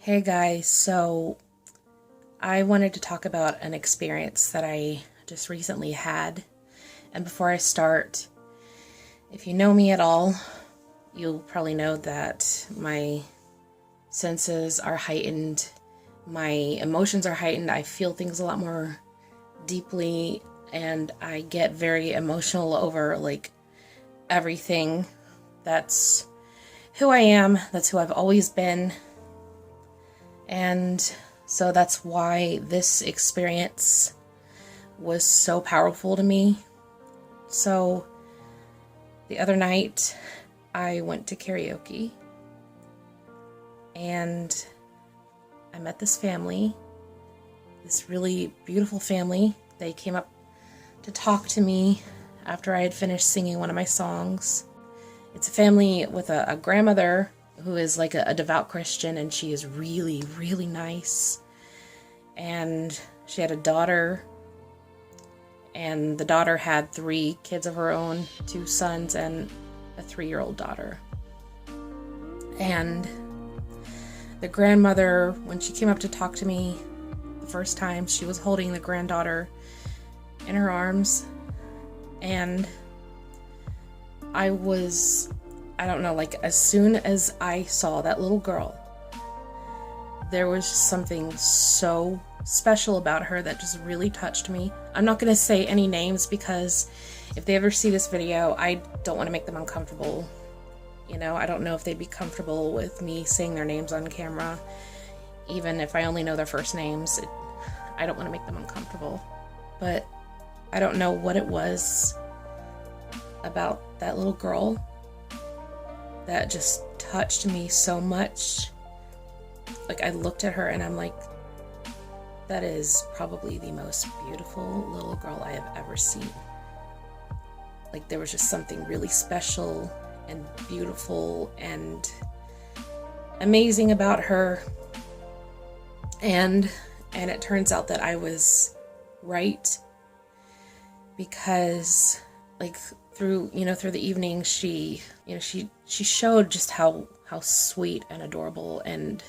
Hey guys, so I wanted to talk about an experience that I just recently had. And before I start, if you know me at all, you'll probably know that my senses are heightened, my emotions are heightened, I feel things a lot more deeply, and I get very emotional over everything. That's who I am, that's who I've always been. And so that's why this experience was so powerful to me. So the other night I went to karaoke and I met this family, this really beautiful family. They came up to talk to me after I had finished singing one of my songs. It's a family with a grandmother who is like a devout Christian, and she is really, really nice. And she had a daughter, and the daughter had 3 kids of her own, 2 sons and a 3-year-old daughter. And the grandmother, when she came up to talk to me the first time, she was holding the granddaughter in her arms, and I don't know, as soon as I saw that little girl, there was just something so special about her that just really touched me. I'm not going to say any names because if they ever see this video, I don't want to make them uncomfortable. I don't know if they'd be comfortable with me saying their names on camera, even if I only know their first names. I don't want to make them uncomfortable. But I don't know what it was about that little girl that just touched me so much. I looked at her and I'm like, that is probably the most beautiful little girl I have ever seen. There was just something really special and beautiful and amazing about her. And it turns out that I was right, because through the evening, she showed just how sweet and adorable and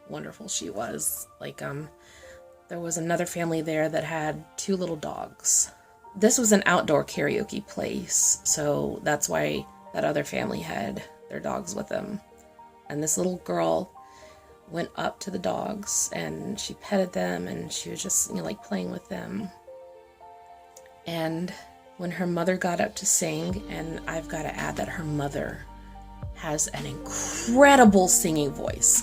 wonderful she was. There was another family there that had 2 little dogs. This was an outdoor karaoke place, so that's why that other family had their dogs with them. And this little girl went up to the dogs and she petted them, and she was just playing with them. And when her mother got up to sing, and I've got to add that her mother has an incredible singing voice.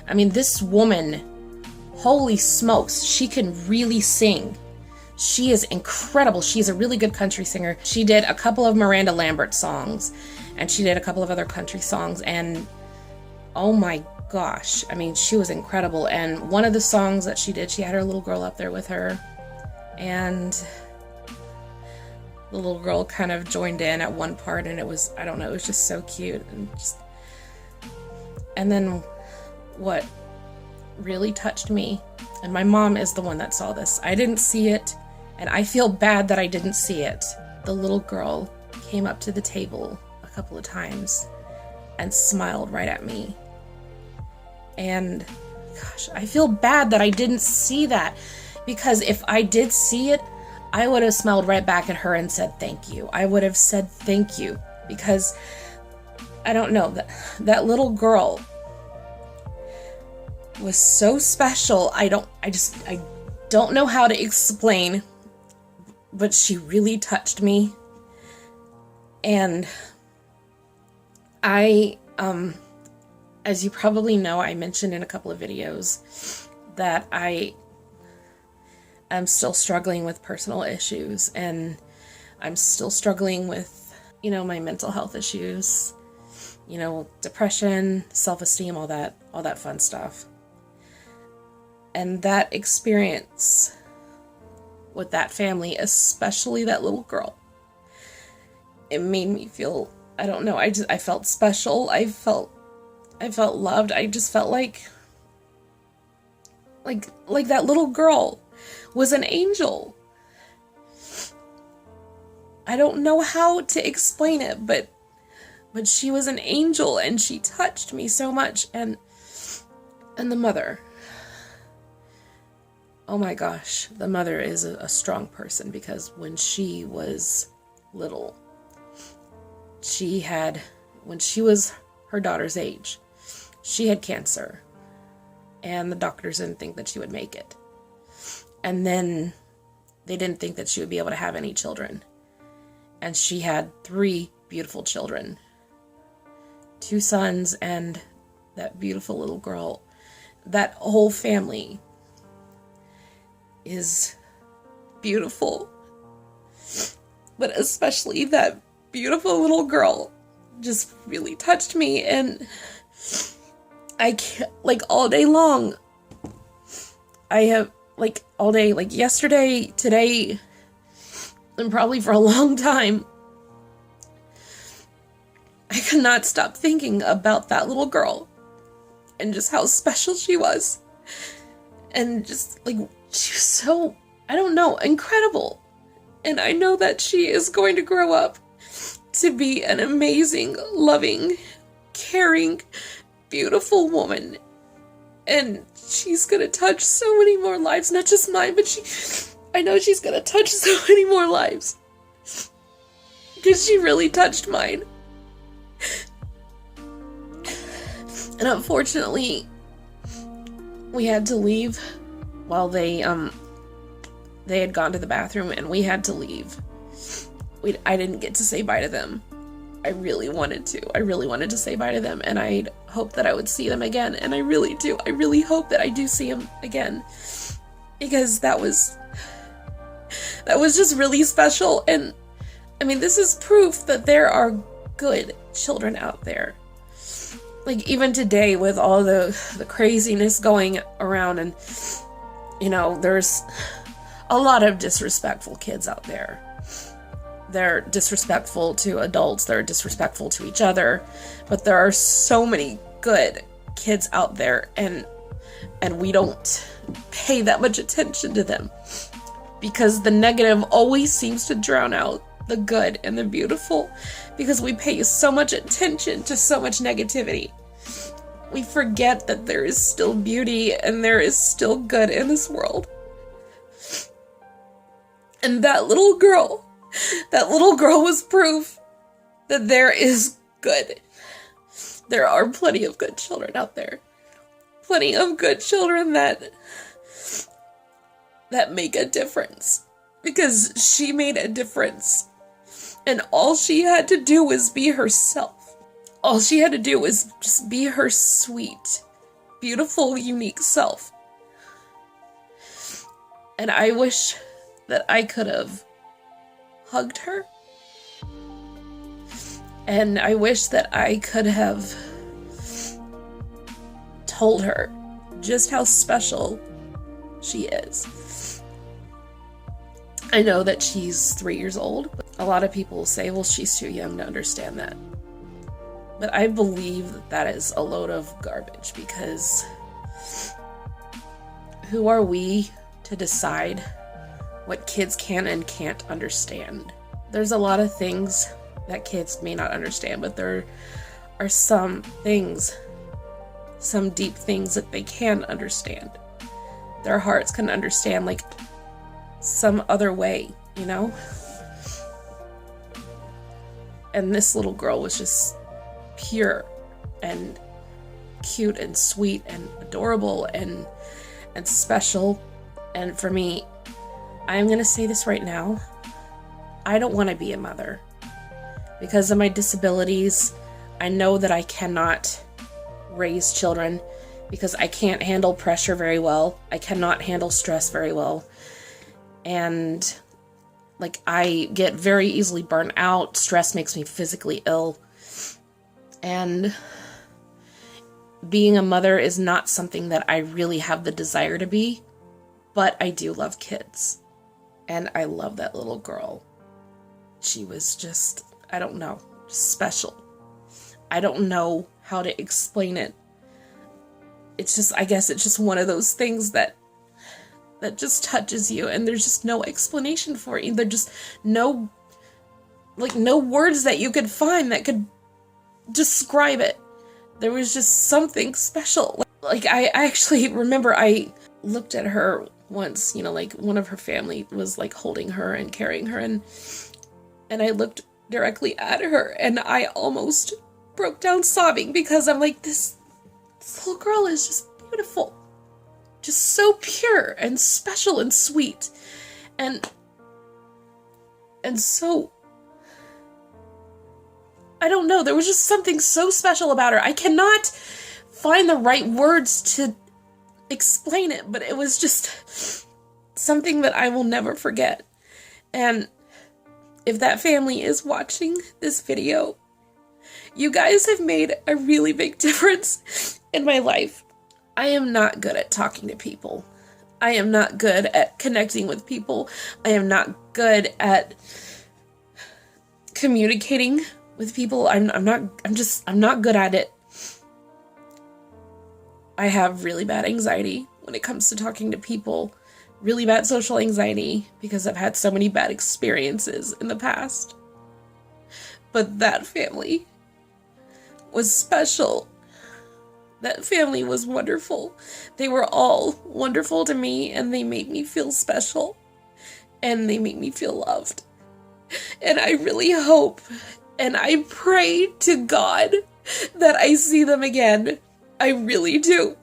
I mean, this woman, holy smokes, she can really sing. She is incredible. She's a really good country singer. She did a couple of Miranda Lambert songs, and she did a couple of other country songs, and oh my gosh, I mean, she was incredible. And one of the songs that she did, she had her little girl up there with her, and the little girl kind of joined in at one part, and it was, I don't know, it was just so cute. And then what really touched me, and my mom is the one that saw this, I didn't see it, and I feel bad that I didn't see it. The little girl came up to the table a couple of times and smiled right at me. And gosh, I feel bad that I didn't see that, because if I did see it, I would have smiled right back at her and said thank you. I would have said thank you, because I don't know, that little girl was so special. I don't know how to explain, but she really touched me. And as you probably know, I mentioned in a couple of videos that I'm still struggling with personal issues, and I'm still struggling with, my mental health issues, depression, self-esteem, all that fun stuff. And that experience with that family, especially that little girl, it made me feel, I don't know, I felt special. I felt loved. I just felt like that little girl was an angel. I don't know how to explain it, but she was an angel, and she touched me so much. And And the mother. Oh my gosh, the mother is a strong person, because when she was little, when she was her daughter's age, she had cancer, and the doctors didn't think that she would make it. And then they didn't think that she would be able to have any children. And she had 3 beautiful children, 2 sons and that beautiful little girl. That whole family is beautiful, but especially that beautiful little girl just really touched me. And I can't, like, all day long, I have, like, all day, like yesterday, today, and probably for a long time, I could not stop thinking about that little girl and just how special she was. And just, like, she was so, I don't know, incredible. And I know that she is going to grow up to be an amazing, loving, caring, beautiful woman. And she's gonna touch so many more lives, not just mine, but I know she's gonna touch so many more lives. Because she really touched mine. And unfortunately, we had to leave while they had gone to the bathroom, and we had to leave. I didn't get to say bye to them. I really wanted to. I really wanted to say bye to them, and I hoped that I would see them again, and I really do. I really hope that I do see them again, because that was just really special. And I mean, this is proof that there are good children out there. Like, even today, with all the craziness going around, and, you know, there's a lot of disrespectful kids out there. They're disrespectful to adults, they're disrespectful to each other, but there are so many good kids out there, and we don't pay that much attention to them, because the negative always seems to drown out the good and the beautiful, because we pay so much attention to so much negativity. We forget that there is still beauty and there is still good in this world. And that little girl was proof that there is good. There are plenty of good children out there. Plenty of good children that make a difference. Because she made a difference. And all she had to do was be herself. All she had to do was just be her sweet, beautiful, unique self. And I wish that I could have hugged her. And I wish that I could have told her just how special she is. I know that she's 3 years old, but a lot of people say, well, she's too young to understand that. But I believe that is a load of garbage, because who are we to decide what kids can and can't understand? There's a lot of things that kids may not understand, but there are some things, some deep things that they can understand. Their hearts can understand, like, some other way, you know? And this little girl was just pure and cute and sweet and adorable and special. And for me, I'm gonna say this right now, I don't want to be a mother. Because of my disabilities, I know that I cannot raise children, because I can't handle pressure very well. I cannot handle stress very well. And, like, I get very easily burnt out. Stress makes me physically ill. And being a mother is not something that I really have the desire to be, but I do love kids. And I love that little girl. She was just, I don't know, special. I don't know how to explain it. It's just, I guess it's just one of those things that just touches you, and there's just no explanation for it. There's just no words that you could find that could describe it. There was just something special. like, I actually remember I looked at her once, you know, like one of her family was like holding her and carrying her, and I looked directly at her and I almost broke down sobbing because I'm like, this little girl is just beautiful. Just so pure and special and sweet. And so, I don't know, there was just something so special about her. I cannot find the right words to explain it, but it was just something that I will never forget. And if that family is watching this video, you guys have made a really big difference in my life. I am not good at talking to people. I am not good at connecting with people. I am not good at communicating with people. I'm not good at it. I have really bad anxiety when it comes to talking to people. Really bad social anxiety because I've had so many bad experiences in the past. But that family was special. That family was wonderful. They were all wonderful to me, and they made me feel special. And they made me feel loved. And I really hope and I pray to God that I see them again. I really do.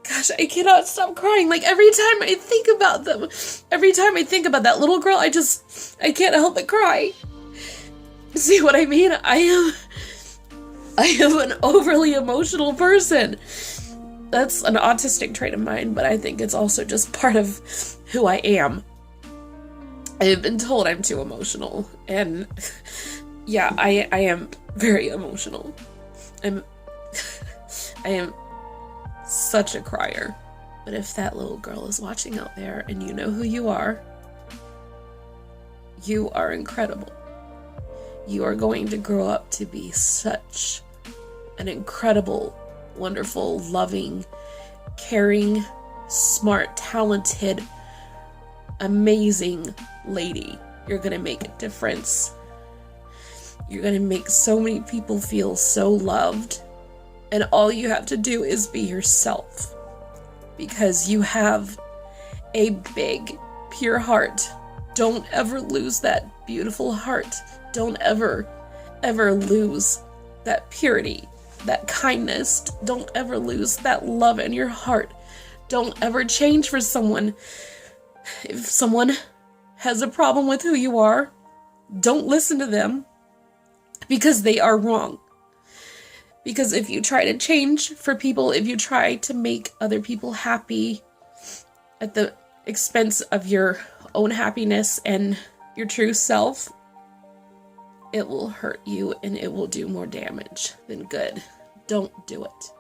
Gosh, I cannot stop crying. Like, every time I think about them, every time I think about that little girl, I can't help but cry. See what I mean? I am an overly emotional person. That's an autistic trait of mine, but I think it's also just part of who I am. I have been told I'm too emotional, and yeah, I am very emotional. I am such a crier. But if that little girl is watching out there and you know who you are incredible. You are going to grow up to be such an incredible, wonderful, loving, caring, smart, talented, amazing lady. You're gonna make a difference. You're gonna make so many people feel so loved. And all you have to do is be yourself. Because you have a big, pure heart. Don't ever lose that beautiful heart. Don't ever, ever lose that purity, that kindness. Don't ever lose that love in your heart. Don't ever change for someone. If someone has a problem with who you are, don't listen to them because they are wrong. Because if you try to change for people, if you try to make other people happy at the expense of your own happiness and your true self, it will hurt you and it will do more damage than good. Don't do it.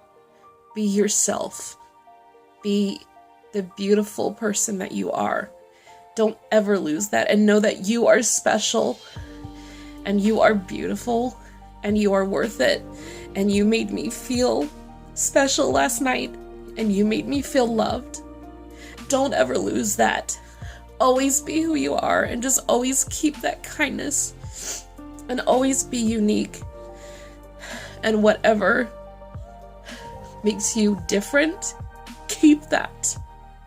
Be yourself. Be the beautiful person that you are. Don't ever lose that, and know that you are special and you are beautiful and you are worth it. And you made me feel special last night, and you made me feel loved. Don't ever lose that. Always be who you are, and just always keep that kindness, and always be unique. And whatever makes you different, keep that.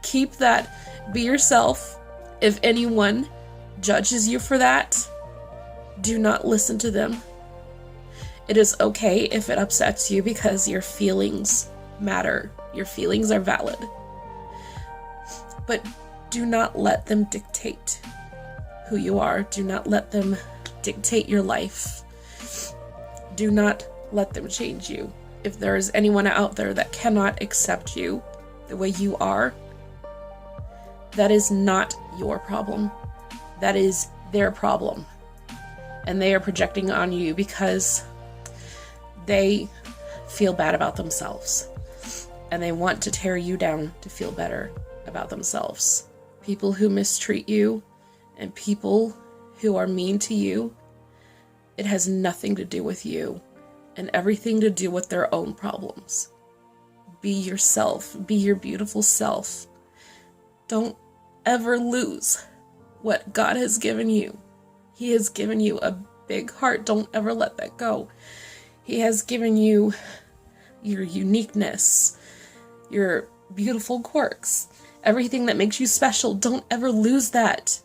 Keep that. Be yourself. If anyone judges you for that, do not listen to them. It is okay if it upsets you because your feelings matter. Your feelings are valid. But do not let them dictate who you are. Do not let them dictate your life. Do not let them change you. If there is anyone out there that cannot accept you the way you are, that is not your problem. That is their problem. And they are projecting on you because they feel bad about themselves. And they want to tear you down to feel better about themselves. People who mistreat you and people who are mean to you, it has nothing to do with you and everything to do with their own problems. Be yourself. Be your beautiful self. Don't ever lose what God has given you. He has given you a big heart. Don't ever let that go. He has given you your uniqueness, your beautiful quirks, everything that makes you special. Don't ever lose that.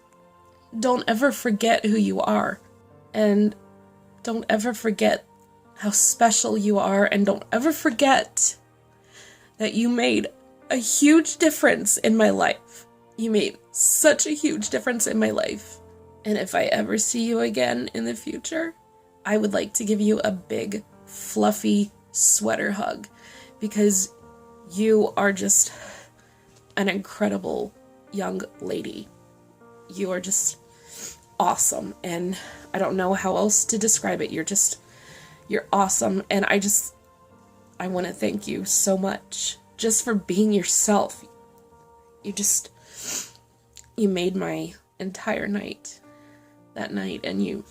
Don't ever forget who you are. And don't ever forget how special you are. And don't ever forget that you made a huge difference in my life. You made such a huge difference in my life. And if I ever see you again in the future, I would like to give you a big, fluffy sweater hug, because you are just an incredible young lady. You are just awesome, and I don't know how else to describe it. You're awesome, and I want to thank you so much just for being yourself. You made my entire night that night, and you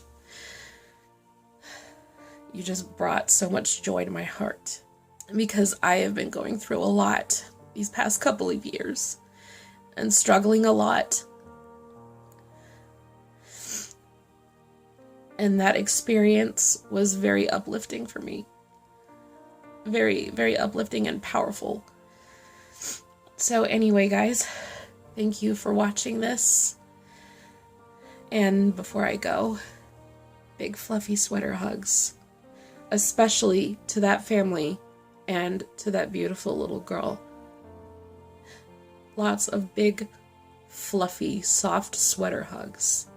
just brought so much joy to my heart, because I have been going through a lot these past couple of years and struggling a lot. And that experience was very uplifting for me. Very, very uplifting and powerful. So anyway, guys, thank you for watching this. And before I go, big fluffy sweater hugs, especially to that family and to that beautiful little girl. Lots of big, fluffy, soft sweater hugs.